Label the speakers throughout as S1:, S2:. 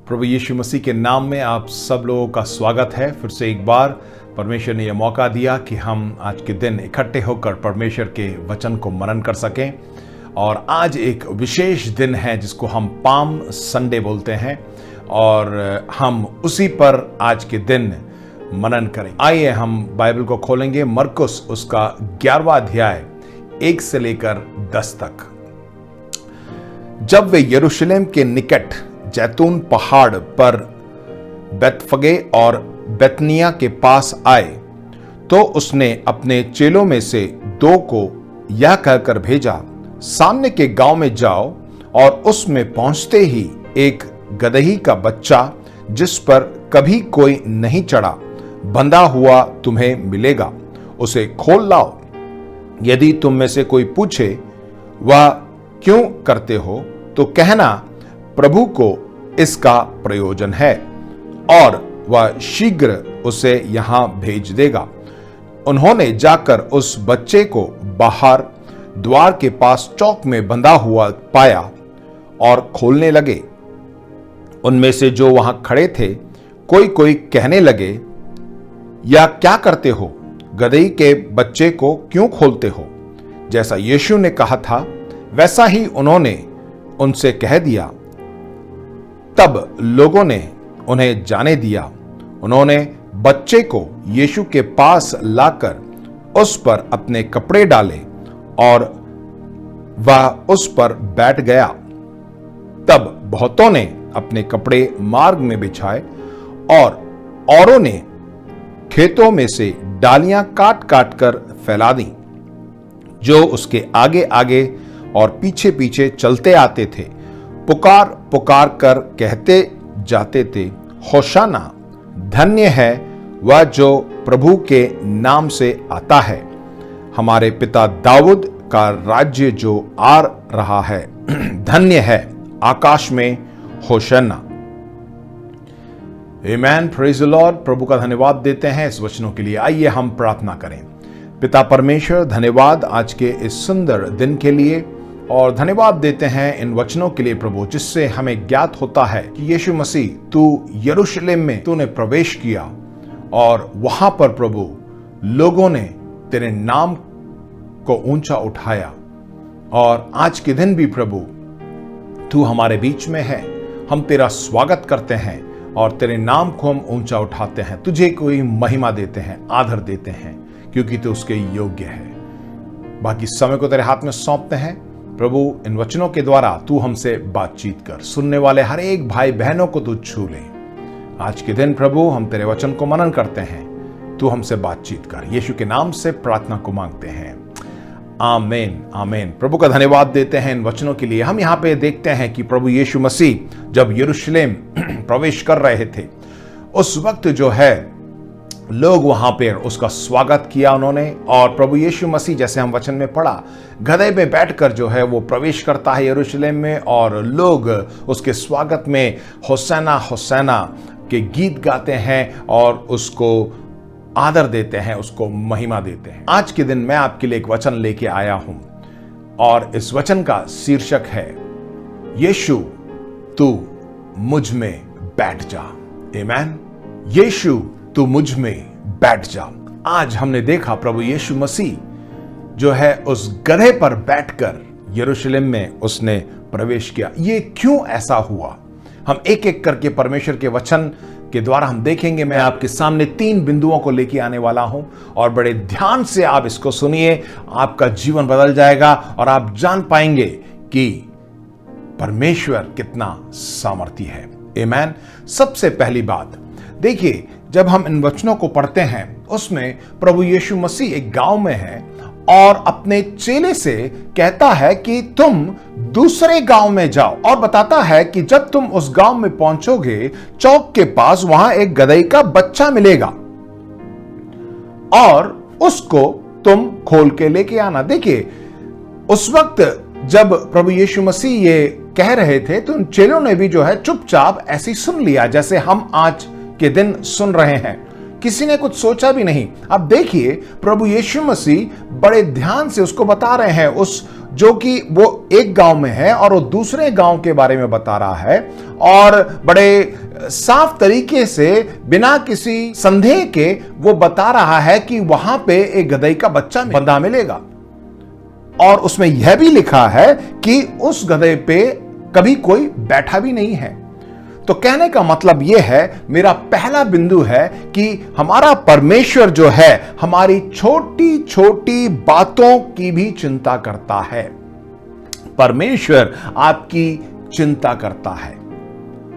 S1: प्रभु यीशु मसीह के नाम में आप सब लोगों का स्वागत है। फिर से एक बार परमेश्वर ने यह मौका दिया कि हम आज के दिन इकट्ठे होकर परमेश्वर के वचन को मनन कर सकें। और आज एक विशेष दिन है जिसको हम पाम संडे बोलते हैं और हम उसी पर आज के दिन मनन करें। आइए हम बाइबल को खोलेंगे, मरकुस उसका 11वां अध्याय 1 से लेकर 10 तक। जब वे यरूशलेम के निकट जैतून पहाड़ पर बेतफगे और बेतनिया के पास आए तो उसने अपने चेलों में से 2 को यह कहकर भेजा, सामने के गांव में जाओ और उसमें पहुंचते ही एक गदही का बच्चा जिस पर कभी कोई नहीं चढ़ा बंधा हुआ तुम्हें मिलेगा, उसे खोल लाओ। यदि तुम में से कोई पूछे वह क्यों करते हो तो कहना, प्रभु को इसका प्रयोजन है और वह शीघ्र उसे यहां भेज देगा। उन्होंने जाकर उस बच्चे को बाहर द्वार के पास चौक में बंधा हुआ पाया और खोलने लगे। उनमें से जो वहां खड़े थे कोई कोई कहने लगे, या क्या करते हो, गदही के बच्चे को क्यों खोलते हो? जैसा यीशु ने कहा था वैसा ही उन्होंने उनसे कह दिया। तब लोगों ने उन्हें जाने दिया। उन्होंने बच्चे को यीशु के पास लाकर उस पर अपने कपड़े डाले और वह उस पर बैठ गया। तब बहुतों ने अपने कपड़े मार्ग में बिछाए और औरों ने खेतों में से डालियां काट काट कर फैला दी। जो उसके आगे आगे और पीछे पीछे चलते आते थे पुकार पुकार कर कहते जाते थे, होशाना, धन्य है वह जो प्रभु के नाम से आता है, हमारे पिता दाऊद का राज्य जो आ रहा है, धन्य है आकाश में होशाना। आमेन, प्रेज द लॉर्ड। प्रभु का धन्यवाद देते हैं इस वचनों के लिए। आइए हम प्रार्थना करें। पिता परमेश्वर, धन्यवाद आज के इस सुंदर दिन के लिए और धन्यवाद देते हैं इन वचनों के लिए प्रभु, जिससे हमें ज्ञात होता है कि यीशु मसीह तू यरूशलेम में तूने प्रवेश किया और वहां पर प्रभु लोगों ने तेरे नाम को ऊंचा उठाया। और आज के दिन भी प्रभु तू हमारे बीच में है, हम तेरा स्वागत करते हैं और तेरे नाम को हम ऊंचा उठाते हैं, तुझे कोई महिमा देते हैं, आदर देते हैं, क्योंकि तू उसके योग्य है। बाकी समय को तेरे हाथ में सौंपते हैं प्रभु। इन वचनों के द्वारा तू हमसे बातचीत कर, सुनने वाले हर एक भाई बहनों को तू छू ले। आज के दिन प्रभु हम तेरे वचन को मनन करते हैं, तू हमसे बातचीत कर। यीशु के नाम से प्रार्थना को मांगते हैं, आमीन आमीन। प्रभु का धन्यवाद देते हैं इन वचनों के लिए। हम यहाँ पे देखते हैं कि प्रभु यीशु मसीह जब यरूशलेम प्रवेश कर रहे थे उस वक्त जो है लोग वहां पर उसका स्वागत किया उन्होंने। और प्रभु यीशु मसीह, जैसे हम वचन में पढ़ा, गधे पे बैठकर जो है वो प्रवेश करता है यरूशलेम में और लोग उसके स्वागत में होसैना होसैना के गीत गाते हैं और उसको आदर देते हैं, उसको महिमा देते हैं। आज के दिन मैं आपके लिए एक वचन लेके आया हूं और इस वचन का शीर्षक है, यीशु तू मुझ में बैठ जा। आमीन। यीशु तू मुझ में बैठ जा। आज हमने देखा प्रभु यीशु मसीह जो है उस गधे पर बैठकर यरूशलेम में उसने प्रवेश किया। ये क्यों ऐसा हुआ, हम एक एक करके परमेश्वर के वचन के द्वारा हम देखेंगे। मैं आपके सामने 3 बिंदुओं को लेके आने वाला हूं और बड़े ध्यान से आप इसको सुनिए, आपका जीवन बदल जाएगा और आप जान पाएंगे कि परमेश्वर कितना सामर्थी है। आमीन। सबसे पहली बात देखिए, जब हम इन वचनों को पढ़ते हैं उसमें प्रभु यीशु मसीह एक गांव में है और अपने चेले से कहता है कि तुम दूसरे गांव में जाओ और बताता है कि जब तुम उस गांव में पहुंचोगे चौक के पास वहां एक गदही का बच्चा मिलेगा और उसको तुम खोल के लेके आना। देखिए, उस वक्त जब प्रभु यीशु मसीह ये कह रहे थे तो उन चेलों ने भी जो है चुपचाप ऐसी सुन लिया जैसे हम आज के दिन सुन रहे हैं। किसी ने कुछ सोचा भी नहीं। अब देखिए, प्रभु यीशु मसीह बड़े ध्यान से उसको बता रहे हैं, उस जो कि वो एक गांव में है और वो दूसरे गांव के बारे में बता रहा है और बड़े साफ तरीके से बिना किसी संदेह के वो बता रहा है कि वहां पे एक गदही का बच्चा बंधा मिलेगा और उसमें यह भी लिखा है कि उस गधे पे कभी कोई बैठा भी नहीं है। तो कहने का मतलब यह है, मेरा पहला बिंदु है कि हमारा परमेश्वर जो है हमारी छोटी छोटी बातों की भी चिंता करता है। परमेश्वर आपकी चिंता करता है।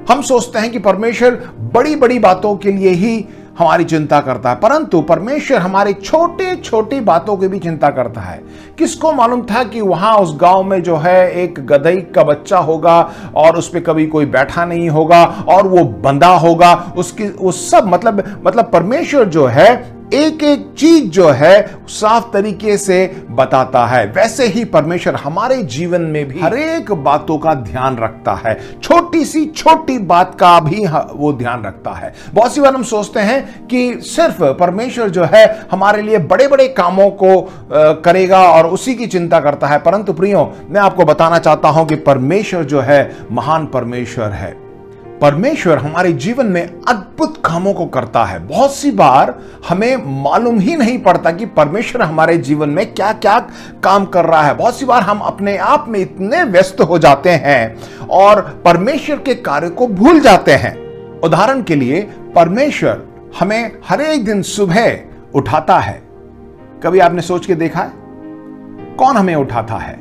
S1: हम सोचते हैं कि परमेश्वर बड़ी बड़ी बातों के लिए ही हमारी चिंता करता है, परंतु परमेश्वर हमारी छोटे छोटी बातों की भी चिंता करता है। किसको मालूम था कि वहां उस गांव में जो है एक गधई का बच्चा होगा और उस पर कभी कोई बैठा नहीं होगा और वो बंधा होगा। उसकी वो सब मतलब परमेश्वर जो है एक एक चीज जो है साफ तरीके से बताता है। वैसे ही परमेश्वर हमारे जीवन में भी हर एक बातों का ध्यान रखता है, छोटी सी छोटी बात का भी वो ध्यान रखता है। बहुत सी बार हम सोचते हैं कि सिर्फ परमेश्वर जो है हमारे लिए बड़े बड़े कामों को करेगा और उसी की चिंता करता है, परंतु प्रियो मैं आपको बताना चाहता हूं कि परमेश्वर जो है महान परमेश्वर है। परमेश्वर हमारे जीवन में अद्भुत कामों को करता है। बहुत सी बार हमें मालूम ही नहीं पड़ता कि परमेश्वर हमारे जीवन में क्या क्या काम कर रहा है। बहुत सी बार हम अपने आप में इतने व्यस्त हो जाते हैं और परमेश्वर के कार्य को भूल जाते हैं। उदाहरण के लिए परमेश्वर हमें हर एक दिन सुबह उठाता है। कभी आपने सोच के देखा है कौन हमें उठाता है?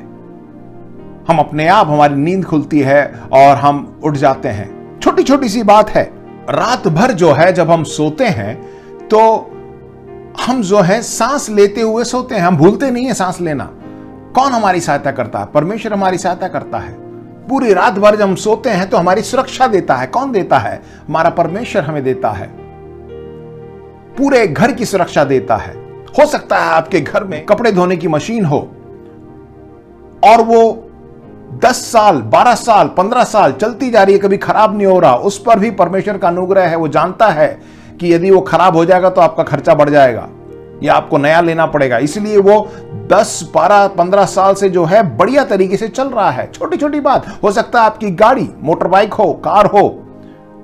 S1: हम अपने आप, हमारी नींद खुलती है और हम उठ जाते हैं। छोटी छोटी सी बात है। रात भर जो है जब हम सोते हैं तो हम जो है सांस लेते हुए सोते हैं, हम भूलते नहीं है सांस लेना। कौन हमारी सहायता करता है? परमेश्वर हमारी सहायता करता है। पूरी रात भर जब हम सोते हैं तो हमारी सुरक्षा देता है। कौन देता है? हमारा परमेश्वर हमें देता है। पूरे घर की सुरक्षा देता है। हो सकता है आपके घर में कपड़े धोने की मशीन हो और वो 10 साल, 12 साल, 15 साल चलती जा रही है, कभी खराब नहीं हो रहा। उस पर भी परमेश्वर का अनुग्रह है। वो जानता है कि यदि वो खराब हो जाएगा तो आपका खर्चा बढ़ जाएगा या आपको नया लेना पड़ेगा, इसलिए वो 10, 12, 15 साल से जो है बढ़िया तरीके से चल रहा है। छोटी छोटी बात। हो सकता है आपकी गाड़ी, मोटर बाइक हो, कार हो,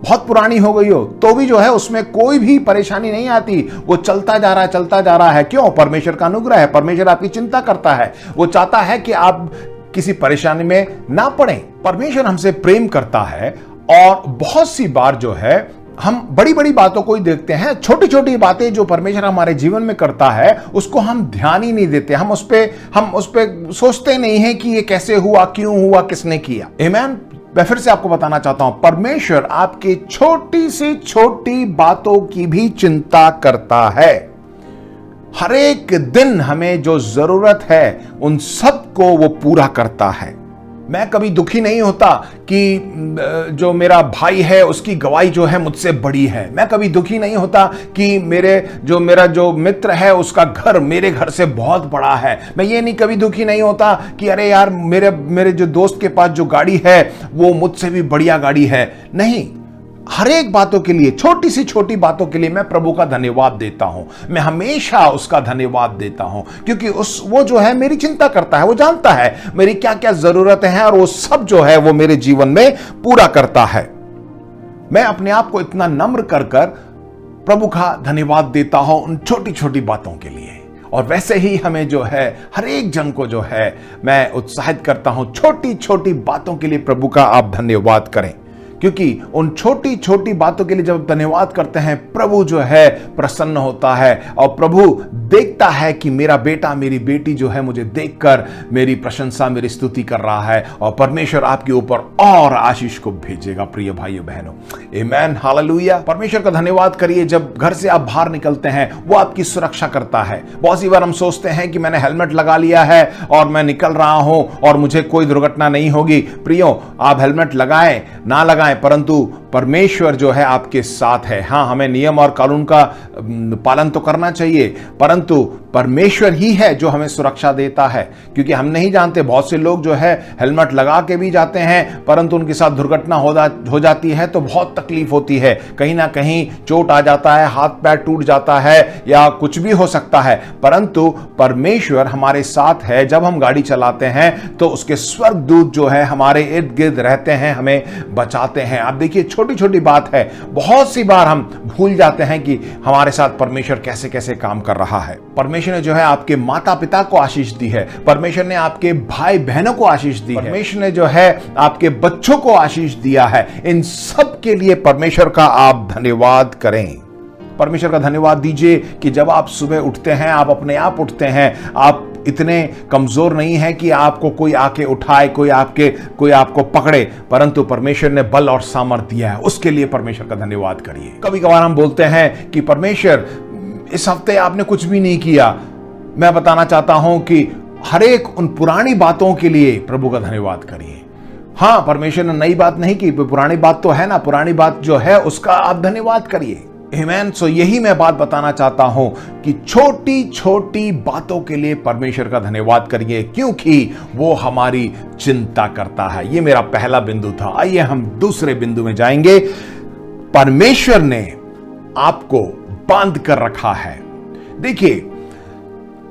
S1: बहुत पुरानी हो गई हो तो भी जो है उसमें कोई भी परेशानी नहीं आती, वो चलता जा रहा है, चलता जा रहा है। क्यों? परमेश्वर का अनुग्रह है। परमेश्वर आपकी चिंता करता है। वो चाहता है कि आप किसी परेशानी में ना पड़े। परमेश्वर हमसे प्रेम करता है और बहुत सी बार जो है हम बड़ी बड़ी बातों को ही देखते हैं। छोटी छोटी बातें जो परमेश्वर हमारे जीवन में करता है उसको हम ध्यान ही नहीं देते। हम उस पे सोचते नहीं है कि ये कैसे हुआ, क्यों हुआ, किसने किया। आमीन। मैं फिर से आपको बताना चाहता हूं, परमेश्वर आपकी छोटी से छोटी बातों की भी चिंता करता है। हर एक दिन हमें जो जरूरत है उन सब को वो पूरा करता है। मैं कभी दुखी नहीं होता कि जो मेरा भाई है उसकी गवाही जो है मुझसे बड़ी है। मैं कभी दुखी नहीं होता कि मेरा जो मित्र है उसका घर मेरे घर से बहुत बड़ा है। मैं ये नहीं कभी दुखी नहीं होता कि अरे यार मेरे जो दोस्त के पास जो गाड़ी है वो मुझसे भी बढ़िया गाड़ी है। नहीं, हर एक बातों के लिए, छोटी सी छोटी बातों के लिए मैं प्रभु का धन्यवाद देता हूं। मैं हमेशा उसका धन्यवाद देता हूं क्योंकि वो जो है मेरी चिंता करता है। वो जानता है मेरी क्या क्या जरूरतें हैं और वो सब जो है वो मेरे जीवन में पूरा करता है। मैं अपने आप को इतना नम्र कर प्रभु का धन्यवाद देता हूं उन छोटी छोटी बातों के लिए। और वैसे ही हमें जो है हर एक जन को जो है मैं उत्साहित करता हूं, छोटी छोटी बातों के लिए प्रभु का आप धन्यवाद करें, क्योंकि उन छोटी छोटी बातों के लिए जब धन्यवाद करते हैं प्रभु जो है प्रसन्न होता है और प्रभु देखता है कि मेरा बेटा, मेरी बेटी जो है मुझे देखकर मेरी प्रशंसा, मेरी स्तुति कर रहा है और परमेश्वर आपके ऊपर और आशीष को भेजेगा। प्रिय भाइयों बहनों, आमीन, हालेलुया। परमेश्वर का धन्यवाद करिए। जब घर से आप बाहर निकलते हैं वो आपकी सुरक्षा करता है। बहुत सी बार हम सोचते हैं कि मैंने हेलमेट लगा लिया है और मैं निकल रहा हूं और मुझे कोई दुर्घटना नहीं होगी। प्रियो, आप हेलमेट लगाएं ना लगाएं, परंतु परमेश्वर जो है आपके साथ है। हाँ, हमें नियम और कानून का पालन तो करना चाहिए, परंतु परमेश्वर ही है जो हमें सुरक्षा देता है, क्योंकि हम नहीं जानते, बहुत से लोग जो है हेलमेट लगा के भी जाते हैं, परंतु उनके साथ दुर्घटना हो जाती है तो बहुत तकलीफ होती है, कहीं ना कहीं चोट आ जाता है, हाथ पैर टूट जाता है या कुछ भी हो सकता है। परंतु परमेश्वर हमारे साथ है। जब हम गाड़ी चलाते हैं तो उसके स्वर्गदूत जो है हमारे इर्द गिर्द रहते हैं, हमें बचाते हैं। आप देखिए, छोटी छोटी बात है, बहुत सी बार हम भूल जाते हैं कि हमारे साथ परमेश्वर कैसे कैसे काम कर रहा है। परमेश्वर ने जो है आपके माता पिता को आशीष दी है, परमेश्वर ने आपके भाई बहनों को आशीष दी है, परमेश्वर ने जो है आपके बच्चों को आशीष दिया है। इन सब के लिए परमेश्वर का आप धन्यवाद करें। परमेश्वर का धन्यवाद दीजिए कि जब आप सुबह उठते हैं, आप अपने आप उठते हैं, आप इतने कमजोर नहीं हैं कि आपको कोई आके उठाए, कोई आपको पकड़े, परंतु परमेश्वर ने बल और सामर्थ्य दिया है, उसके लिए परमेश्वर का धन्यवाद करिए। कभी कभार हम बोलते हैं कि परमेश्वर इस हफ्ते आपने कुछ भी नहीं किया। मैं बताना चाहता हूं कि हर एक उन पुरानी बातों के लिए प्रभु का धन्यवाद करिए। हाँ, परमेश्वर ने नई बात नहीं की, पुरानी बात तो है ना, पुरानी बात जो है उसका आप धन्यवाद करिए। आमीन। सो यही मैं बात बताना चाहता हूं कि छोटी छोटी बातों के लिए परमेश्वर का धन्यवाद करिए, क्योंकि वो हमारी चिंता करता है। ये मेरा पहला बिंदु था। आइए हम दूसरे बिंदु में जाएंगे। परमेश्वर ने आपको बांध कर रखा है। देखिए,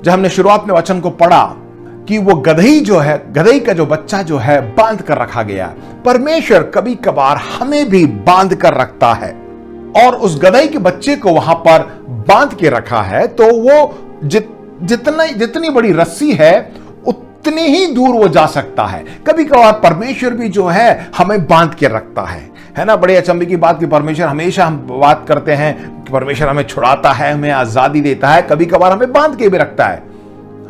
S1: जब हमने शुरुआत में वचन को पढ़ा कि वो गदही का जो बच्चा जो है बांध कर रखा गया, परमेश्वर कभी कभार हमें भी बांध कर रखता है, और उस गदही के बच्चे को वहां पर बांध के रखा है तो वो जितनी बड़ी रस्सी है उतनी ही दूर वो जा सकता है। कभी कभार परमेश्वर भी जो है हमें बांध के रखता है ना। बड़े अचंभे की बात कि परमेश्वर, हमेशा हम बात करते हैं कि परमेश्वर हमें छुड़ाता है, हमें आजादी देता है, कभी कभार हमें बांध के भी रखता है।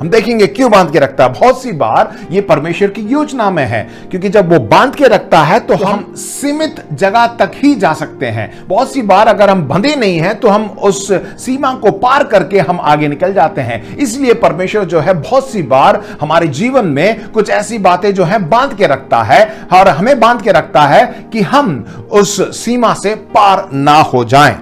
S1: हम देखेंगे क्यों बांध के रखता है। बहुत सी बार ये परमेश्वर की योजना में है, क्योंकि जब वो बांध के रखता है तो हम सीमित जगह तक ही जा सकते हैं। बहुत सी बार अगर हम बंधे नहीं हैं तो हम उस सीमा को पार करके हम आगे निकल जाते हैं। इसलिए परमेश्वर जो है बहुत सी बार हमारे जीवन में कुछ ऐसी बातें जो है बांध के रखता है, और हमें बांध के रखता है कि हम उस सीमा से पार ना हो जाएं।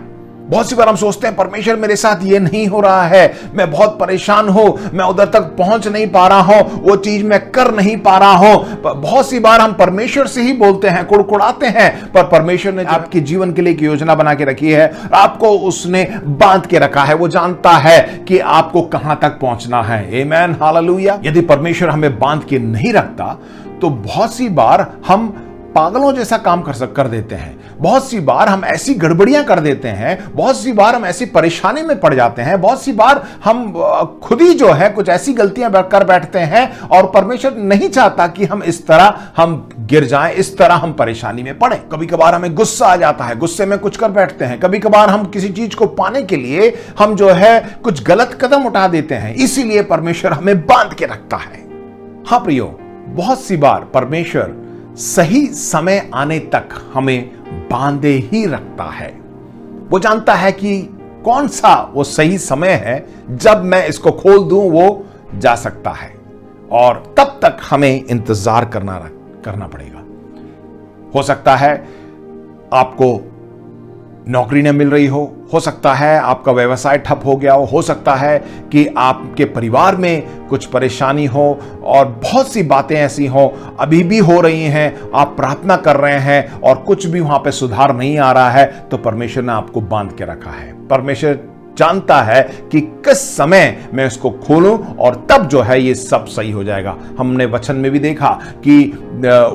S1: बहुत सी बार हम सोचते हैं परमेश्वर मेरे साथ ये नहीं हो रहा है, मैं बहुत परेशान हूं, मैं उधर तक पहुंच नहीं पा रहा हूं, वो चीज मैं कर नहीं पा रहा हूं। बहुत सी बार हम परमेश्वर से ही बोलते हैं, कुड़कुड़ाते हैं, पर परमेश्वर ने आपके जीवन के लिए एक योजना बना के रखी है, आपको उसने बांध के रखा है। वो जानता है कि आपको कहां तक पहुंचना है। आमीन, हालेलुया। यदि परमेश्वर हमें बांध के नहीं रखता तो बहुत सी बार हम पागलों जैसा काम कर देते हैं, बहुत सी बार हम ऐसी गड़बड़ियां कर देते हैं, बहुत सी बार हम ऐसी परेशानी में पड़ जाते हैं, बहुत सी बार हम खुद ही जो है कुछ ऐसी गलतियां कर बैठते हैं, और परमेश्वर नहीं चाहता कि हम इस तरह हम गिर जाएं, इस तरह हम परेशानी में पड़े। कभी कभार हमें गुस्सा आ जाता है, गुस्से में कुछ कर बैठते हैं, कभी कभार हम किसी चीज को पाने के लिए हम जो है कुछ गलत कदम उठा देते हैं, इसीलिए परमेश्वर हमें बांध के रखता है। हाँ प्रियो, बहुत सी बार परमेश्वर सही समय आने तक हमें बांधे ही रखता है। वो जानता है कि कौन सा वो सही समय है, जब मैं इसको खोल दूं वो जा सकता है, और तब तक हमें इंतजार करना पड़ेगा। हो सकता है आपको नौकरी न मिल रही हो सकता है आपका व्यवसाय ठप हो गया हो सकता है कि आपके परिवार में कुछ परेशानी हो, और बहुत सी बातें ऐसी हो, अभी भी हो रही हैं, आप प्रार्थना कर रहे हैं और कुछ भी वहां पे सुधार नहीं आ रहा है, तो परमेश्वर ने आपको बांध के रखा है। परमेश्वर जानता है कि किस समय मैं इसको खोलूं, और तब जो है ये सब सही हो जाएगा। हमने वचन में भी देखा कि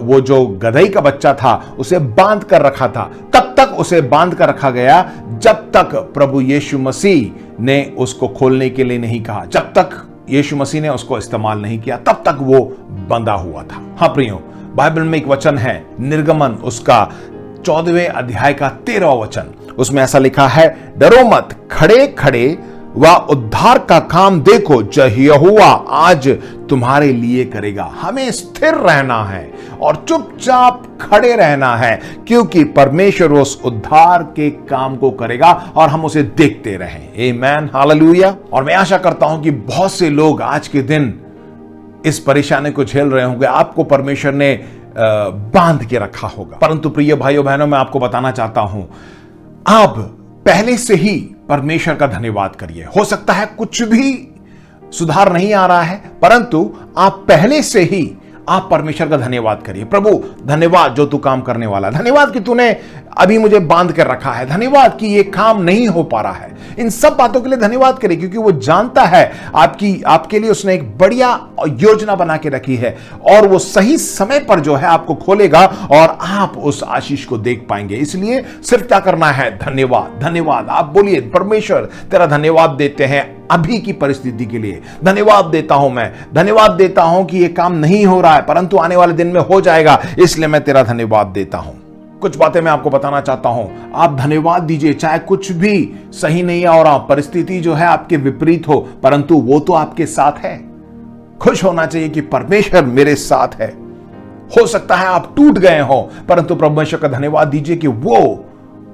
S1: वो जो गदही का बच्चा था उसे बांध कर रखा था, तब तक उसे बांध कर रखा गया जब तक प्रभु यीशु मसीह ने उसको खोलने के लिए नहीं कहा, जब तक यीशु मसीह ने उसको इस्तेमाल नहीं किया, तब तक वो बंधा हुआ था। हाँ प्रियो, बाइबल में एक वचन है, निर्गमन उसका 14वें अध्याय का 13वां वचन, उसमें ऐसा लिखा है, डरो मत, खड़े खड़े व उद्धार का काम देखो जो यहोवा आज तुम्हारे लिए करेगा। हमें स्थिर रहना है और चुपचाप खड़े रहना है, क्योंकि परमेश्वर उस उद्धार के काम को करेगा और हम उसे देखते रहें। आमीन, हालेलुया। और मैं आशा करता हूं कि बहुत से लोग आज के दिन इस परेशानी को झेल रहे होंगे। आपको परमेश्वर ने बांध के रखा होगा। परंतु प्रिय भाइयों बहनों, मैं आपको बताना चाहता हूं, आप पहले से ही परमेश्वर का धन्यवाद करिए। हो सकता है कुछ भी सुधार नहीं आ रहा है, परंतु आप पहले से ही आप परमेश्वर का धन्यवाद करिए। प्रभु धन्यवाद जो तू काम करने वाला, धन्यवाद कि तूने अभी मुझे बांध कर रखा है, धन्यवाद कि ये काम नहीं हो पा रहा है। इन सब बातों के लिए धन्यवाद करिए, क्योंकि वो जानता है आपके लिए उसने एक बढ़िया योजना बना के रखी है, और वो सही समय पर जो है आपको खोलेगा और आप उस आशीष को देख पाएंगे। इसलिए सिर्फ क्या करना है, धन्यवाद धन्यवाद। आप बोलिए, परमेश्वर तेरा धन्यवाद देते हैं अभी की परिस्थिति के लिए। धन्यवाद देता हूं, मैं धन्यवाद देता हूं कि ये काम नहीं हो रहा है, परंतु आने वाले दिन में हो जाएगा, इसलिए मैं तेरा धन्यवाद देता हूं। कुछ बातें मैं आपको बताना चाहता हूं, आप धन्यवाद दीजिए, चाहे कुछ भी सही नहीं है और आप परिस्थिति जो है आपके विपरीत हो, परंतु वो तो आपके साथ है। खुश होना चाहिए कि परमेश्वर मेरे साथ है। हो सकता है आप टूट गए हो, परंतु परमेश्वर का धन्यवाद दीजिए कि वो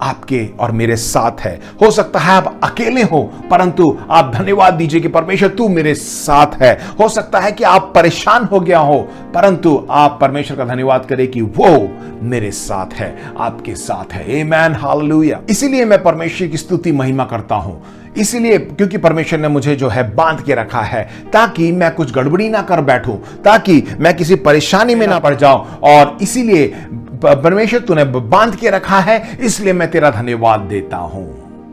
S1: आपके और मेरे साथ है। हो सकता है आप अकेले हो, परंतु आप धन्यवाद दीजिए कि परमेश्वर तू मेरे साथ है। हो सकता है कि आप परेशान हो गया हो, परंतु आप परमेश्वर का धन्यवाद करें कि वो मेरे साथ है, आपके साथ है। आमेन, हालेलुया। इसीलिए मैं परमेश्वर की स्तुति महिमा करता हूं, इसीलिए क्योंकि परमेश्वर ने मुझे जो है बांध के रखा है, ताकि मैं कुछ गड़बड़ी ना कर बैठूं, ताकि मैं किसी परेशानी में ना पड़ जाऊं। और इसीलिए परमेश्वर तूने बांध के रखा है, इसलिए मैं तेरा धन्यवाद देता हूं।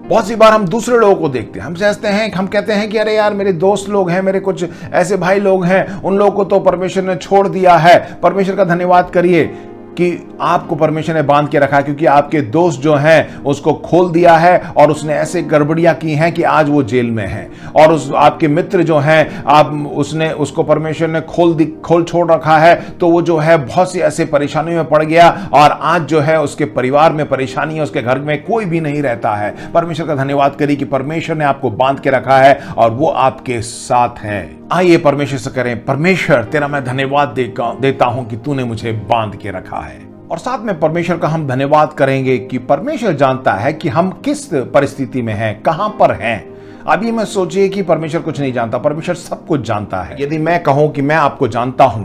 S1: बहुत सी बार हम दूसरे लोगों को देखते हैं, हम सोचते हैं, हम कहते हैं कि अरे यार मेरे दोस्त लोग हैं, मेरे कुछ ऐसे भाई लोग हैं, उन लोगों को तो परमेश्वर ने छोड़ दिया है। परमेश्वर का धन्यवाद करिए कि आपको परमेश्वर ने बांध के रखा है, क्योंकि आपके दोस्त जो हैं उसको खोल दिया है और उसने ऐसे गड़बड़ियां की हैं कि आज वो जेल में है। और उस आपके मित्र जो हैं, उसको परमेश्वर ने खोल छोड़ रखा है, तो वो जो है बहुत सी ऐसे परेशानियों में पड़ गया और आज जो है उसके परिवार में परेशानी है, उसके घर में कोई भी नहीं रहता है। परमेश्वर का धन्यवाद करिए कि परमेश्वर ने आपको बांध के रखा है और वो आपके साथ है। आइए परमेश्वर से करें, परमेश्वर तेरा मैं धन्यवाद देता हूं कि तूने मुझे बांध के रखा है। और साथ में परमेश्वर का हम धन्यवाद करेंगे कि परमेश्वर जानता है कि हम किस परिस्थिति में हैं, कहां पर हैं। अभी मैं सोचिए कि परमेश्वर कुछ नहीं जानता, परमेश्वर सब कुछ जानता है। यदि मैं कहूं कि मैं आपको जानता हूं,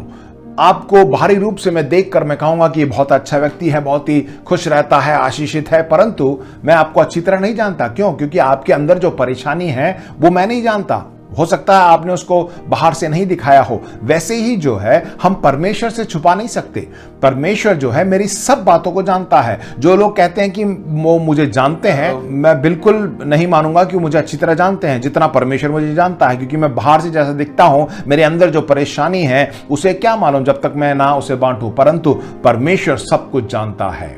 S1: आपको बाहरी रूप से मैं देखकर मैं कहूंगा कि ये बहुत अच्छा व्यक्ति है, बहुत ही खुश रहता है, आशीषित है, परंतु मैं आपको अच्छी तरह नहीं जानता। क्यों? क्योंकि आपके अंदर जो परेशानी है वो मैं नहीं जानता। हो सकता है आपने उसको बाहर से नहीं दिखाया हो। वैसे ही जो है हम परमेश्वर से छुपा नहीं सकते। परमेश्वर जो है मेरी सब बातों को जानता है। जो लोग कहते हैं कि वो मुझे जानते हैं, मैं बिल्कुल नहीं मानूंगा कि मुझे अच्छी तरह जानते हैं जितना परमेश्वर मुझे जानता है, क्योंकि मैं बाहर से जैसा दिखता हूं, मेरे अंदर जो परेशानी है उसे क्या मालूम जब तक मैं ना उसे बांटूं। परंतु परमेश्वर सब कुछ जानता है,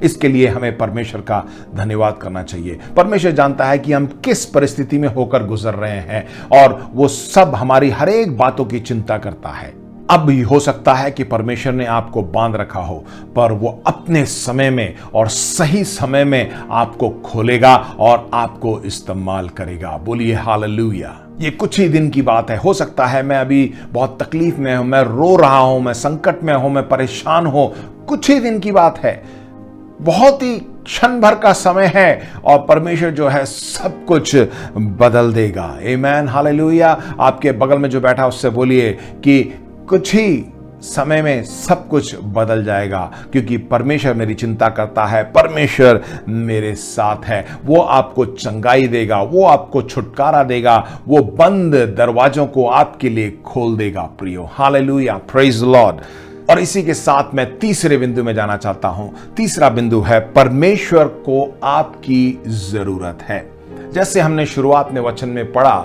S1: इसके लिए हमें परमेश्वर का धन्यवाद करना चाहिए। परमेश्वर जानता है कि हम किस परिस्थिति में होकर गुजर रहे हैं और वो सब हमारी हर एक बातों की चिंता करता है। अब भी हो सकता है कि परमेश्वर ने आपको बांध रखा हो, पर वो अपने समय में और सही समय में आपको खोलेगा और आपको इस्तेमाल करेगा। बोलिए हालेलुया। ये कुछ ही दिन की बात है। हो सकता है मैं अभी बहुत तकलीफ में हूं, मैं रो रहा हूं, मैं संकट में हूं, मैं परेशान हूं। कुछ ही दिन की बात है, बहुत ही क्षण भर का समय है और परमेश्वर जो है सब कुछ बदल देगा। आमेन, हालेलुया। आपके बगल में जो बैठा उससे बोलिए कि कुछ ही समय में सब कुछ बदल जाएगा, क्योंकि परमेश्वर मेरी चिंता करता है, परमेश्वर मेरे साथ है। वो आपको चंगाई देगा, वो आपको छुटकारा देगा, वो बंद दरवाजों को आपके लिए खोल देगा। प्रियो, हालेलुया, प्रेज द लॉर्ड। और इसी के साथ मैं तीसरे बिंदु में जाना चाहता हूं। तीसरा बिंदु है परमेश्वर को आपकी जरूरत है। जैसे हमने शुरुआत में वचन में पढ़ा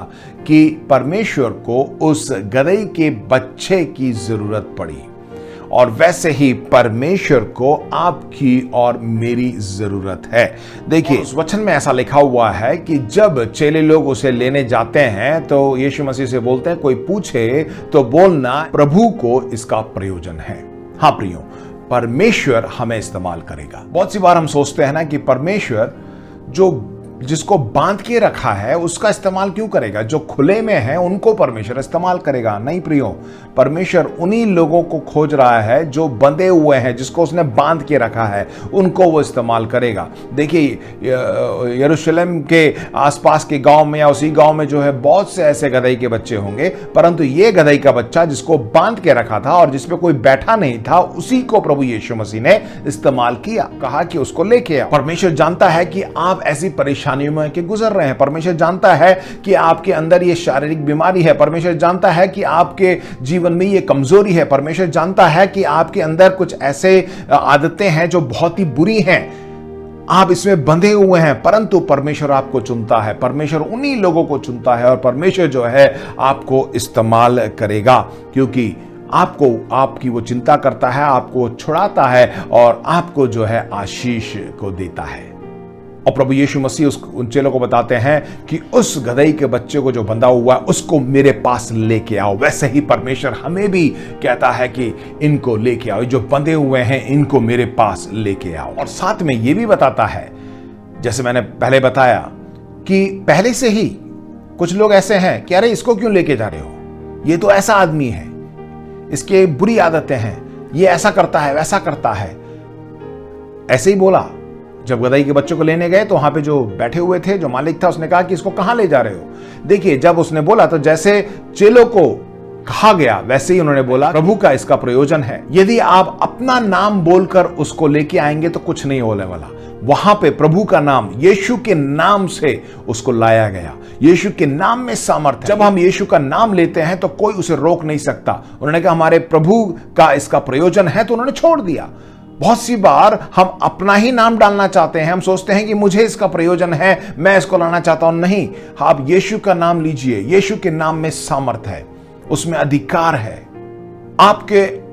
S1: कि परमेश्वर को उस गदही के बच्चे की जरूरत पड़ी, और वैसे ही परमेश्वर को आपकी और मेरी जरूरत है। देखिए उस वचन में ऐसा लिखा हुआ है कि जब चेले लोग उसे लेने जाते हैं तो यीशु मसीह से बोलते हैं, कोई पूछे तो बोलना प्रभु को इसका प्रयोजन है। हाँ प्रियो, परमेश्वर हमें इस्तेमाल करेगा। बहुत सी बार हम सोचते हैं ना कि परमेश्वर जो जिसको बांध के रखा है उसका इस्तेमाल क्यों करेगा? जो खुले में है उनको परमेश्वर इस्तेमाल करेगा। नहीं प्रियो, परमेश्वर उन्हीं लोगों को खोज रहा है जो बंधे हुए हैं, जिसको उसने बांध के रखा है, उनको वो इस्तेमाल करेगा। देखिए, यरूशलेम के आसपास के गांव में या उसी गांव में जो है बहुत से ऐसे गदही के बच्चे होंगे, परंतु ये गदही का बच्चा जिसको बांध के रखा था और जिसपे कोई बैठा नहीं था, उसी को प्रभु यीशु मसीह ने इस्तेमाल किया, कहा कि उसको लेके आओ। परमेश्वर जानता है कि आप ऐसी परेशानियों में के गुजर रहे हैं। परमेश्वर जानता है कि आपके अंदर ये शारीरिक बीमारी है। परमेश्वर जानता है कि आपके जीवन में ये कमजोरी है। परमेश्वर जानता है कि आपके अंदर कुछ ऐसे आदतें हैं जो बहुत ही बुरी हैं, आप इसमें बंधे हुए हैं, परंतु परमेश्वर आपको चुनता है। परमेश्वर उन्हीं लोगों को चुनता है और परमेश्वर जो है आपको इस्तेमाल करेगा, क्योंकि आपको, आपकी वो चिंता करता है, आपको छुड़ाता है और आपको जो है आशीष को देता है। और प्रभु यीशु मसीह उन चेलों को बताते हैं कि उस गदही के बच्चे को जो बंधा हुआ है उसको मेरे पास लेके आओ। वैसे ही परमेश्वर हमें भी कहता है कि इनको लेके आओ, जो बंधे हुए हैं इनको मेरे पास लेके आओ। और साथ में ये भी बताता है, जैसे मैंने पहले बताया, कि पहले से ही कुछ लोग ऐसे हैं कि अरे इसको क्यों लेके जा रहे हो, ये तो ऐसा आदमी है, इसके बुरी आदतें हैं, ये ऐसा करता है, वैसा करता है। ऐसे ही बोला। जब गदही के बच्चों को लेने गए तो वहां पे जो बैठे हुए थे, जो मालिक था, उसने कहा कि इसको कहां ले जा रहे हो? देखिए, जब उसने बोला तो जैसे चेलों को कहा गया वैसे ही उन्होंने बोला, प्रभु का इसका प्रयोजन है। यदि आप अपना नाम बोलकर उसको लेके आएंगे तो कुछ नहीं होने वाला। वहां पे प्रभु का नाम, यीशु के नाम से उसको लाया गया। यीशु के नाम में सामर्थ्य। जब हम यीशु का नाम लेते हैं तो कोई उसे रोक नहीं सकता। उन्होंने कहा हमारे प्रभु का इसका प्रयोजन है, तो उन्होंने छोड़ दिया। बहुत सी बार हम अपना ही नाम डालना चाहते हैं, हम सोचते हैं कि मुझे इसका प्रयोजन है, मैं इसको लाना चाहता हूं। नहीं, आप यीशु का नाम लीजिए। यीशु के नाम में सामर्थ है, उसमें अधिकार है।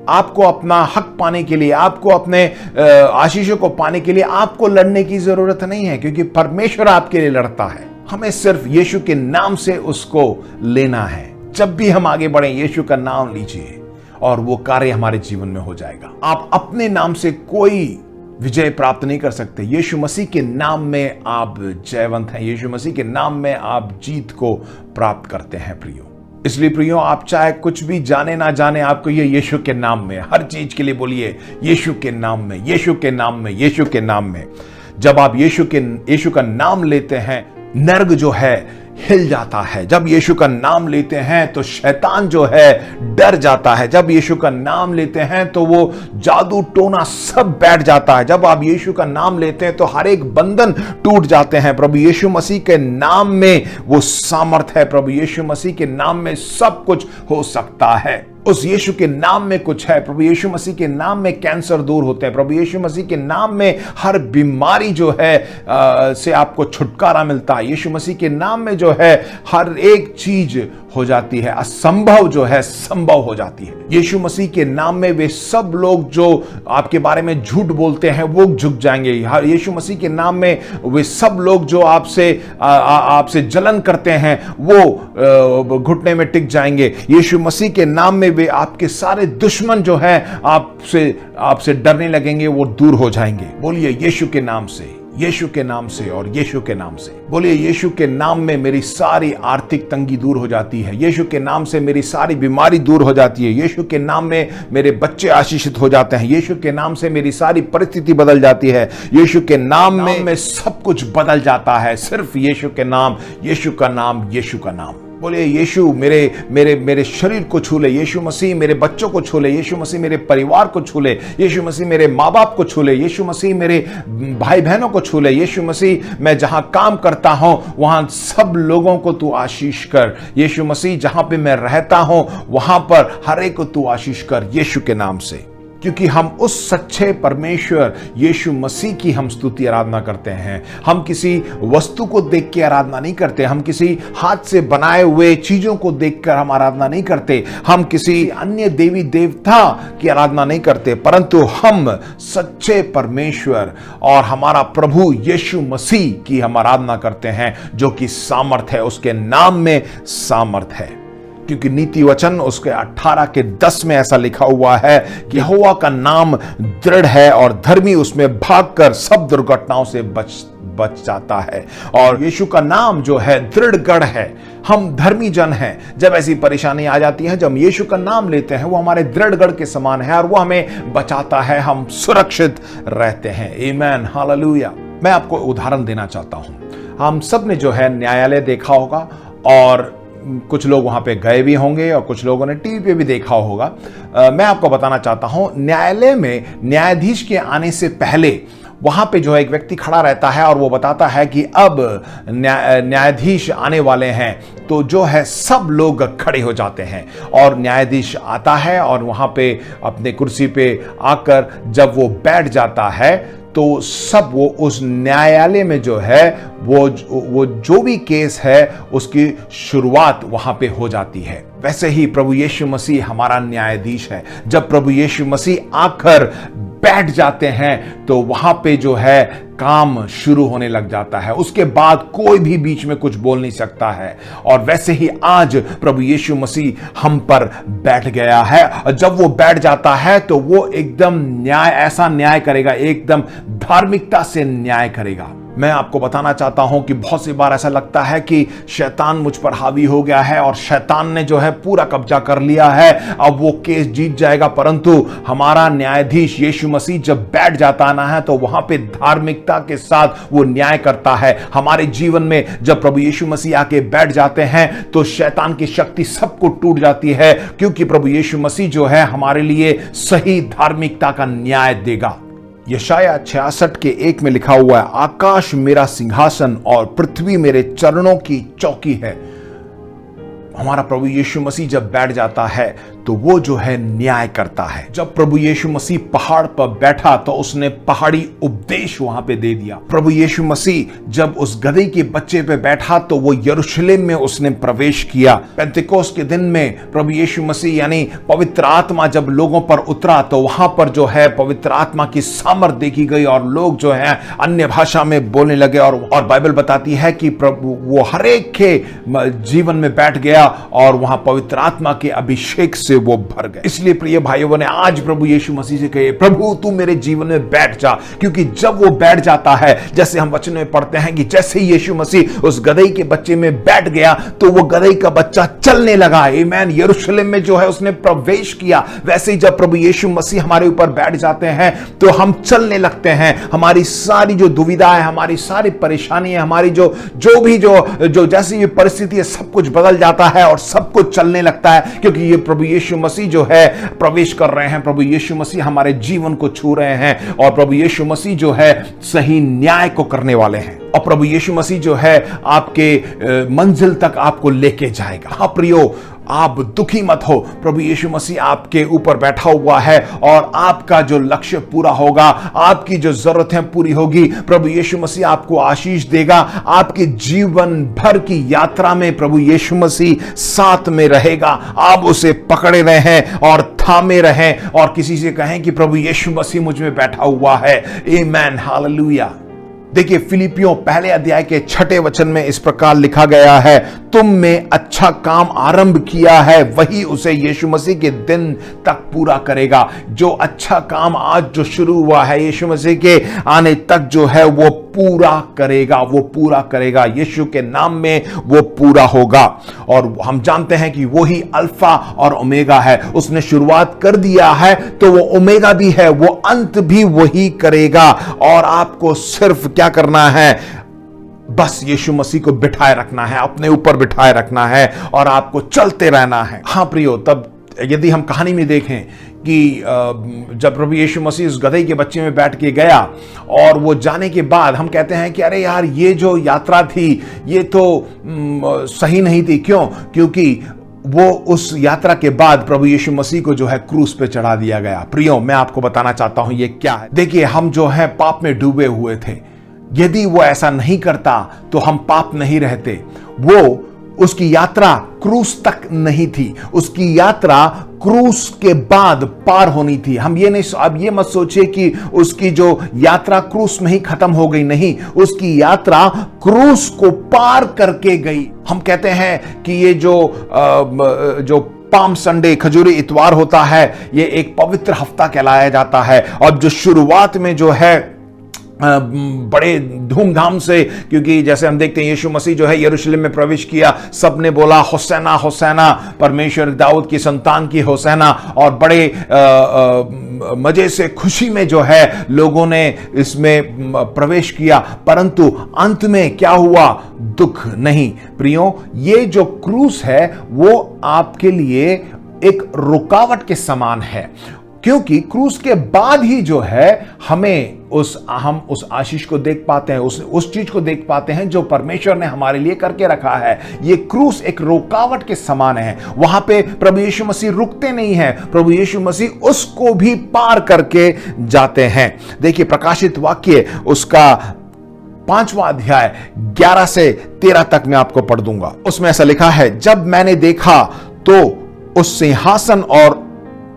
S1: आपको अपना हक पाने के लिए, आपको अपने आशीषों को पाने के लिए आपको लड़ने की जरूरत नहीं है, क्योंकि परमेश्वर आपके लिए लड़ता है। हमें सिर्फ यीशु के नाम से उसको लेना है। जब भी हम आगे बढ़े, यीशु का नाम लीजिए और वो कार्य हमारे जीवन में हो जाएगा। आप अपने नाम से कोई विजय प्राप्त नहीं कर सकते। यीशु मसीह के नाम में आप जयवंत हैं। यीशु मसीह के नाम में आप जीत को प्राप्त करते हैं प्रियो। इसलिए प्रियो, आप चाहे कुछ भी जाने ना जाने, आपको ये यीशु के नाम में, हर चीज के लिए बोलिए यीशु के नाम में, यीशु के नाम में, यीशु के नाम में। जब आप यीशु का नाम लेते हैं, नर्क जो है हिल जाता है। जब यीशु का नाम लेते हैं तो शैतान जो है डर जाता है। जब यीशु का नाम लेते हैं तो वो जादू टोना सब बैठ जाता है। जब आप यीशु का नाम लेते हैं तो हर एक बंधन टूट जाते हैं। प्रभु यीशु मसीह के नाम में वो सामर्थ है। प्रभु यीशु मसीह के नाम में सब कुछ हो सकता है। उस यीशु के नाम में कुछ है। प्रभु यीशु मसीह के नाम में कैंसर दूर होते हैं। प्रभु यीशु मसीह के नाम में हर बीमारी जो है से आपको छुटकारा मिलता है। यीशु मसीह के नाम में जो है हर एक चीज हो जाती है, असंभव जो है संभव हो जाती है। यीशु मसीह के नाम में वे सब लोग जो आपके बारे में झूठ बोलते हैं वो झुक जाएंगे। यीशु मसीह के नाम में वे सब लोग जो आपसे जलन करते हैं वो घुटने में टिक जाएंगे। यीशु मसीह के नाम में वे आपके सारे दुश्मन जो हैं आपसे डरने लगेंगे, वो दूर हो जाएंगे। बोलिए यीशु के नाम से, यीशु के नाम से और यीशु के नाम से। बोलिए यीशु के नाम में मेरी सारी आर्थिक तंगी दूर हो जाती है। यीशु के नाम से मेरी सारी बीमारी दूर हो जाती है। यीशु के नाम में मेरे बच्चे आशीषित हो जाते हैं। यीशु के नाम से मेरी सारी परिस्थिति बदल जाती है। यीशु के नाम में सब कुछ बदल जाता है। सिर्फ यीशु के नाम, यीशु का नाम, यीशु का नाम। बोले यीशु मेरे शरीर को छू ले। यीशु मसीह मेरे बच्चों को छू ले। यीशु मसीह मेरे परिवार को छू ले। यीशु मसीह मेरे माँ बाप को छू ले। यीशु मसीह मेरे भाई बहनों को छू ले। यीशु मसीह मैं जहां काम करता हूं वहां सब लोगों को तू आशीष कर। यीशु मसीह जहां पे मैं रहता हूं वहां पर हर एक को तू आशीष कर, यीशु के नाम से। क्योंकि हम उस सच्चे परमेश्वर यीशु मसीह की हम स्तुति आराधना करते हैं। हम किसी वस्तु को देख के आराधना नहीं करते। हम किसी हाथ से बनाए हुए चीजों को देखकर हम आराधना नहीं करते। हम किसी अन्य देवी देवता की आराधना नहीं करते, परंतु हम सच्चे परमेश्वर और हमारा प्रभु यीशु मसीह की हम आराधना करते हैं, जो कि सामर्थ है, उसके नाम में सामर्थ है। क्योंकि नीति वचन उसके 18:10 में ऐसा लिखा हुआ है कि यहोवा का नाम दृढ़ है और धर्मी उसमें भागकर सब दुर्घटनाओं से बच जाता है। और यीशु का नाम जो है दृढ़ गढ़ है। हम धर्मी जन हैं, जब ऐसी परेशानी आ जाती है, जब हम यीशु का नाम लेते हैं, वो हमारे दृढ़ गढ़ के समान है और वो हमें बचाता है, हम सुरक्षित रहते हैं। आमीन, हालेलुया। मैं आपको उदाहरण देना चाहता हूं। हम सब ने जो है न्यायालय देखा होगा और कुछ लोग वहां पे गए भी होंगे और कुछ लोगों ने टीवी पे भी देखा होगा। मैं आपको बताना चाहता हूं, न्यायालय में न्यायाधीश के आने से पहले वहां पे जो है एक व्यक्ति खड़ा रहता है और वो बताता है कि अब न्यायाधीश आने वाले हैं। तो जो है सब लोग खड़े हो जाते हैं और न्यायाधीश आता है और वहां पे अपने कुर्सी पे आकर जब वो बैठ जाता है तो सब वो उस न्यायालय में जो है वो जो भी केस है उसकी शुरुआत वहां पे हो जाती है। वैसे ही प्रभु यीशु मसीह हमारा न्यायाधीश है। जब प्रभु यीशु मसीह आकर बैठ जाते हैं तो वहां पे जो है काम शुरू होने लग जाता है। उसके बाद कोई भी बीच में कुछ बोल नहीं सकता है। और वैसे ही आज प्रभु यीशु मसीह हम पर बैठ गया है और जब वो बैठ जाता है तो वो एकदम ऐसा न्याय करेगा, एकदम धार्मिकता से न्याय करेगा। मैं आपको बताना चाहता हूं कि बहुत सी बार ऐसा लगता है कि शैतान मुझ पर हावी हो गया है और शैतान ने जो है पूरा कब्जा कर लिया है, अब वो केस जीत जाएगा। परंतु हमारा न्यायाधीश यीशु मसीह जब बैठ जाता ना है तो वहां पे धार्मिकता के साथ वो न्याय करता है। हमारे जीवन में जब प्रभु यीशु मसीह आके बैठ जाते हैं तो शैतान की शक्ति सबको टूट जाती है, क्योंकि प्रभु यीशु मसीह जो है हमारे लिए सही धार्मिकता का न्याय देगा। यशाया 66 के 1 में लिखा हुआ है, आकाश मेरा सिंहासन और पृथ्वी मेरे चरणों की चौकी है। हमारा प्रभु यीशु मसीह जब बैठ जाता है तो वो जो है न्याय करता है। जब प्रभु यीशु मसीह पहाड़ पर बैठा तो उसने पहाड़ी उपदेश वहां पे दे दिया। प्रभु यीशु मसीह जब उस गदहे के बच्चे पे बैठा तो वो यरूशलेम में उसने प्रवेश किया। पेंतिकोस्त के दिन में प्रभु यीशु मसीह यानी पवित्र आत्मा जब लोगों पर उतरा तो वहां पर जो है पवित्र आत्मा की सामर्थ देखी गई और लोग जो है अन्य भाषा में बोलने लगे। और बाइबल बताती है कि प्रभु वो हर एक के जीवन में बैठ गया और वहां पवित्र आत्मा के अभिषेक से वो भर गए। इसलिए प्रिय भाइयों ने आज प्रभु यीशु मसीह से कहे, प्रभु तू मेरे जीवन में बैठ जा, क्योंकि जब वो बैठ जाता है, जैसे हम वचन में पढ़ते हैं कि जैसे ही यीशु मसीह उस गदहे के बच्चे में बैठ गया तो वो गदहे का बच्चा चलने लगा। आमीन। यरूशलेम में जो है उसने प्रवेश किया। वैसे ही जब प्रभु यीशु मसीह हमारे ऊपर बैठ जाते हैं तो हम चलने लगते हैं। हमारी सारी जो दुविधा है, हमारी सारी परेशानी है, हमारी जो जैसी ये परिस्थिति है, सब कुछ बदल जाता है और सब कुछ चलने लगता है, क्योंकि ये प्रभु यीशु मसीह जो है प्रवेश कर रहे हैं। प्रभु यीशु मसीह हमारे जीवन को छू रहे हैं और प्रभु यीशु मसीह जो है सही न्याय को करने वाले हैं और प्रभु यीशु मसीह जो है आपके मंजिल तक आपको लेके जाएगा। हाँ प्रियो, आप दुखी मत हो, प्रभु यीशु मसीह आपके ऊपर बैठा हुआ है और आपका जो लक्ष्य पूरा होगा, आपकी जो जरूरतें पूरी होगी, प्रभु यीशु मसीह आपको आशीष देगा। आपके जीवन भर की यात्रा में प्रभु यीशु मसीह साथ में रहेगा। आप उसे पकड़े रहें और थामे रहें और किसी से कहें कि प्रभु यीशु मसीह मुझ में बैठा हुआ है। आमीन, हालेलुया। देखिए, फिलिपियों पहले अध्याय के 6 वचन में इस प्रकार लिखा गया है, तुम में अच्छा काम आरंभ किया है वही उसे यीशु मसीह के दिन तक पूरा करेगा। जो अच्छा काम आज जो शुरू हुआ है यीशु मसीह के आने तक जो है वो पूरा करेगा, वो पूरा करेगा। यीशु के नाम में वो पूरा होगा। और हम जानते हैं कि वो ही अल्फा और ओमेगा है। उसने शुरुआत कर दिया है तो वो ओमेगा भी है, वो अंत भी वही करेगा। और आपको सिर्फ क्या करना है, बस यीशु मसीह को बिठाए रखना है, अपने ऊपर बिठाए रखना है और आपको चलते रहना है। हाँ प्रियो, तब यदि हम कहानी में देखें कि जब प्रभु यीशु मसीह उस गदहे के बच्चे में बैठ के गया और वो जाने के बाद हम कहते हैं कि अरे यार, ये जो यात्रा थी ये तो सही नहीं थी। क्यों? क्योंकि वो उस यात्रा के बाद प्रभु यीशु मसीह को जो है क्रूस पे चढ़ा दिया गया। प्रियो, मैं आपको बताना चाहता हूं ये क्या है। देखिए, हम जो है पाप में डूबे हुए थे। यदि वो ऐसा नहीं करता तो हम पाप नहीं रहते। वो उसकी यात्रा क्रूस तक नहीं थी, उसकी यात्रा क्रूस के बाद पार होनी थी। हम ये नहीं, अब ये मत सोचिए कि उसकी जो यात्रा क्रूस में ही खत्म हो गई। नहीं, उसकी यात्रा क्रूस को पार करके गई। हम कहते हैं कि ये जो पाम संडे, खजूरी इतवार होता है, ये एक पवित्र हफ्ता कहलाया जाता है। और जो शुरुआत में जो है बड़े धूमधाम से, क्योंकि जैसे हम देखते हैं यीशु मसीह जो है यरूशलेम में प्रवेश किया, सबने बोला होसैना होसैना, परमेश्वर दाऊद की संतान की होसैना, और बड़े मजे से खुशी में जो है लोगों ने इसमें प्रवेश किया। परंतु अंत में क्या हुआ? दुख। नहीं प्रियो, ये जो क्रूस है वो आपके लिए एक रुकावट के समान है, क्योंकि क्रूस के बाद ही जो है हम उस आशीष को देख पाते हैं, उस चीज को देख पाते हैं जो परमेश्वर ने हमारे लिए करके रखा है। ये क्रूस एक रुकावट के समान है। वहां पे प्रभु यीशु मसीह रुकते नहीं हैं, प्रभु यीशु मसीह उसको भी पार करके जाते हैं। देखिए प्रकाशित वाक्य उसका 5वां अध्याय 11 से 13 तक मैं आपको पढ़ दूंगा। उसमें ऐसा लिखा है, जब मैंने देखा तो उस सिंहासन और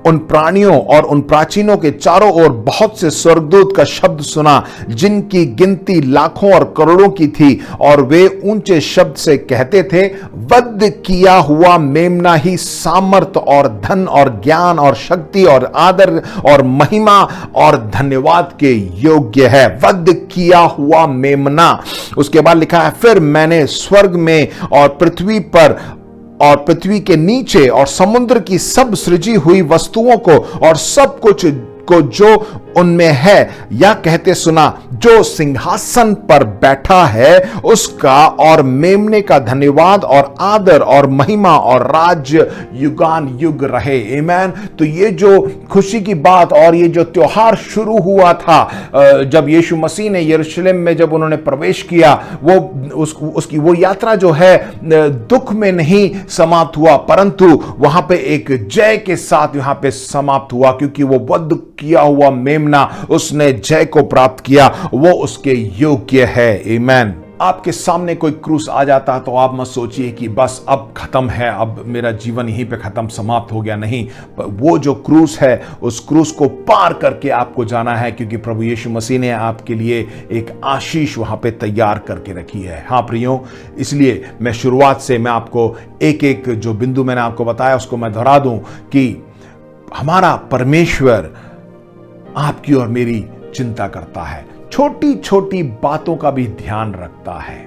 S1: उन प्राणियों और उन प्राचीनों के चारों ओर बहुत से स्वर्गदूत का शब्द सुना, जिनकी गिनती लाखों और करोड़ों की थी, और वे ऊंचे शब्द से कहते थे, वध किया हुआ मेमना ही सामर्थ और धन और ज्ञान और शक्ति और आदर और महिमा और धन्यवाद के योग्य है। वध किया हुआ मेमना। उसके बाद लिखा है, फिर मैंने स्वर्ग में और पृथ्वी पर और पृथ्वी के नीचे और समुद्र की सब सृजी हुई वस्तुओं को और सब कुछ को जो उनमें है यह कहते सुना, जो सिंहासन पर बैठा है उसका और मेमने का धन्यवाद और आदर और महिमा और राज्य युगान युग रहे। आमीन। तो ये जो खुशी की बात और ये जो त्योहार शुरू हुआ था, जब यीशु मसीह ने यरूशलेम में जब उन्होंने प्रवेश किया, वो उसकी वो यात्रा जो है दुख में नहीं समाप्त हुआ, परंतु वहां पे एक जय के साथ यहां पे समाप्त हुआ, क्योंकि वो वध किया हुआ मेमना उसने जय को प्राप्त किया, वो उसके योग्य है। आमीन। आपके सामने कोई क्रूस आ जाता तो आप मत सोचिए कि बस अब खत्म है, अब मेरा जीवन यहीं पे खत्म समाप्त हो गया। नहीं, वो जो क्रूस है उस क्रूस को पार करके आपको जाना है, क्योंकि प्रभु यीशु मसीह ने आपके लिए एक आशीष वहां पे तैयार करके रखी है। हाँ प्रियो, इसलिए मैं शुरुआत से मैं आपको एक एक जो बिंदु मैंने आपको बताया उसको मैं दोहरा दूं कि हमारा परमेश्वर आपकी और मेरी चिंता करता है, छोटी छोटी बातों का भी ध्यान रखता है,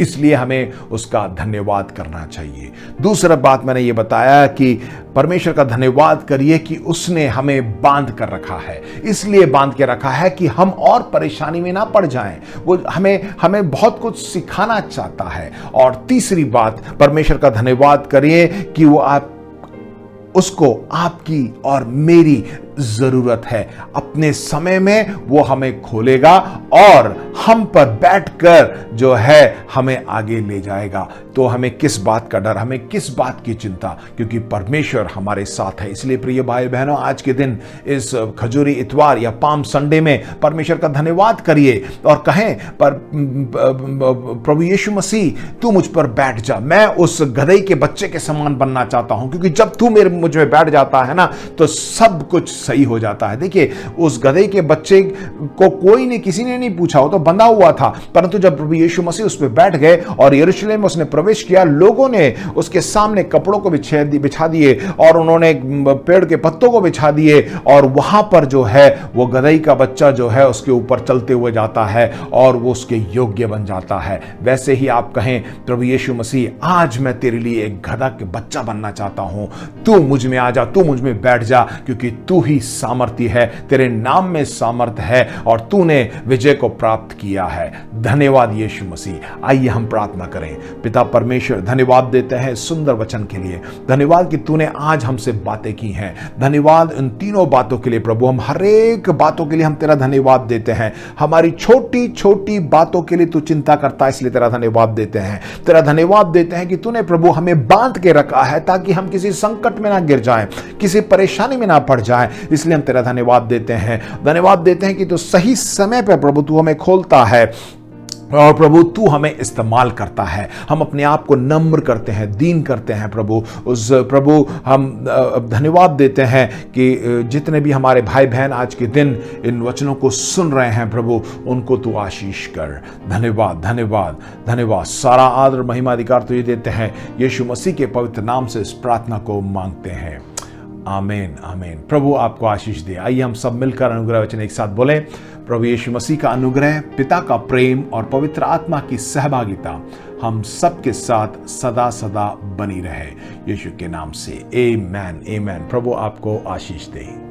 S1: इसलिए हमें उसका धन्यवाद करना चाहिए। दूसरा बात मैंने ये बताया कि परमेश्वर का धन्यवाद करिए कि उसने हमें बांध कर रखा है, इसलिए बांध के रखा है कि हम और परेशानी में ना पड़ जाएं। वो हमें बहुत कुछ सिखाना चाहता है। और तीसरी बात, परमेश्वर का धन्यवाद करिए कि वो उसको आपकी और मेरी जरूरत है। अपने समय में वो हमें खोलेगा और हम पर बैठकर जो है हमें आगे ले जाएगा। तो हमें किस बात का डर, हमें किस बात की चिंता, क्योंकि परमेश्वर हमारे साथ है। इसलिए प्रिय भाई बहनों, आज के दिन इस खजूरी इतवार या पाम संडे में परमेश्वर का धन्यवाद करिए और कहें, पर प्रभु यीशु मसीह तू मुझ पर बैठ जा, मैं उस गधे के बच्चे के समान बनना चाहता हूं, क्योंकि जब तू मुझ में बैठ जाता है ना तो सब कुछ सही हो जाता है। देखिए, उस गधे के बच्चे को किसी ने नहीं पूछा, वो तो बंधा हुआ था, परंतु जब प्रभु यीशु मसीह उस पर बैठ गए और यरूशलेम में उसने प्रवेश किया, लोगों ने उसके सामने कपड़ों को बिछा दिए और उन्होंने पेड़ के पत्तों को बिछा दिए, और वहां पर जो है वो गधे का बच्चा जो है उसके ऊपर चलते हुए जाता है और वो उसके योग्य बन जाता है। वैसे ही आप कहें, प्रभु यीशु मसीह, आज मैं तेरे लिए एक गधा के बच्चा बनना चाहता हूं, तू मुझ में आ जा, तू मुझ में बैठ जा, क्योंकि तू ही सामर्थ्य है, तेरे नाम में सामर्थ्य है और तूने विजय को प्राप्त किया है। धन्यवाद यीशु मसीह। आइए हम प्रार्थना करें। पिता परमेश्वर, धन्यवाद देते हैं सुंदर वचन के लिए। धन्यवाद कि तूने आज हमसे बातें की हैं। धन्यवाद इन तीनों बातों के लिए प्रभु, हम हर एक बातों के लिए हम तेरा धन्यवाद देते हैं। हमारी छोटी छोटी बातों के लिए तू चिंता करता है, इसलिए तेरा धन्यवाद देते हैं। तेरा धन्यवाद देते हैं कि तूने प्रभु हमें बांध के रखा है ताकि हम किसी संकट में ना गिर जाएं, किसी परेशानी में ना पड़ जाएं। इसलिए हम तेरा धन्यवाद देते हैं। धन्यवाद देते हैं कि तू सही समय पर प्रभु तू हमें खोलता है और प्रभु तू हमें इस्तेमाल करता है। हम अपने आप को नम्र करते हैं, दीन करते हैं प्रभु। प्रभु हम धन्यवाद देते हैं कि जितने भी हमारे भाई बहन आज के दिन इन वचनों को सुन रहे हैं प्रभु, उनको तू आशीष कर। धन्यवाद धन्यवाद धन्यवाद। सारा आदर महिमा अधिकार तुझे देते हैं, यीशु मसीह के पवित्र नाम से इस प्रार्थना को मांगते हैं। आमीन आमीन। प्रभु आपको आशीष दे। आइए हम सब मिलकर अनुग्रह वचन एक साथ बोलें। प्रभु यीशु मसीह का अनुग्रह, पिता का प्रेम और पवित्र आत्मा की सहभागिता हम सबके साथ सदा सदा बनी रहे। यीशु के नाम से आमेन, आमेन। प्रभु आपको आशीष दे।